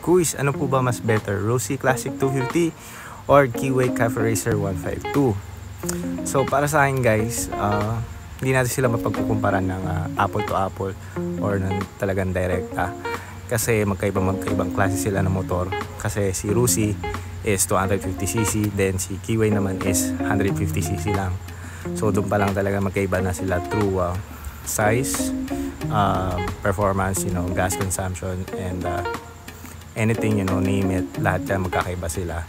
Quiz, ano po ba mas better? Rossi Classic 250 or Keyway Cafe Racer 152? So para sa akin guys, hindi natin sila mapagkukumpara ng apple to apple or ng talagang direkta. Kasi magkaibang klase sila ng motor. Kasi si Rossi is 250cc, then si Keyway naman is 150cc lang. So doon pa lang talaga magkaiba na sila through size, performance, gas consumption, and anything, name it, lahat yan magkakaiba sila.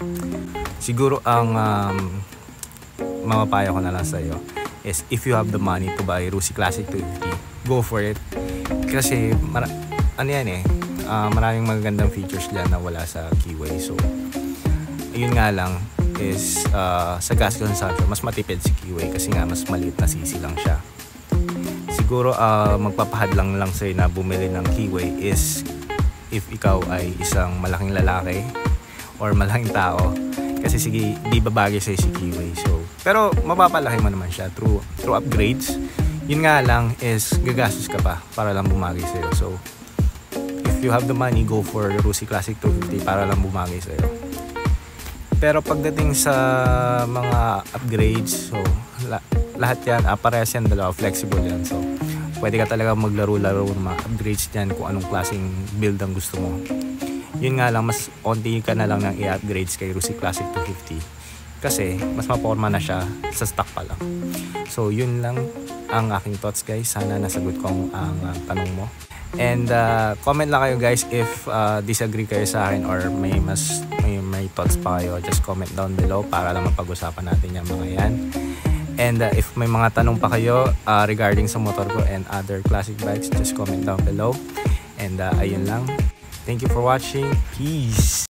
Siguro ang mapapayo ko na lang sa iyo is if you have the money to buy Rossi Classic 250, go for it. Kasi maraming magagandang features dyan na wala sa Keyway. So yun nga lang is sa gas consumption mas matipid si Keyway kasi nga mas maliit na cc lang siya. Siguro magpapahad lang sa'yo na bumili ng Keyway is if ikaw ay isang malaking lalaki or malaking tao, kasi sige, di babagay sa'yo si Keyway. So, pero mapapalaki mo naman siya through upgrades. Yun nga lang is gagastos ka pa para lang bumagay sa'yo. So if you have the money, go for Rossi Classic 250 para lang bumagay sa'yo. Pero pagdating sa mga upgrades, so lahat yan, parehas yan, dalawa, flexible yan. So pwede ka talaga maglaro-laro ng mga upgrades dyan kung anong klaseng build ang gusto mo. Yun nga lang, mas onti ka na lang ng i-upgrades kay Rossi Classic 250 kasi mas maporma na siya sa stock pa lang. So yun lang ang aking thoughts guys. Sana nasagot ko ang tanong mo. And comment lang kayo guys if disagree kayo sa akin or may thoughts pa kayo. Just comment down below para lang mapag-usapan natin yung mga yan. And if may mga tanong pa kayo regarding sa motor ko and other classic bikes, just comment down below. And ayun lang. Thank you for watching. Peace!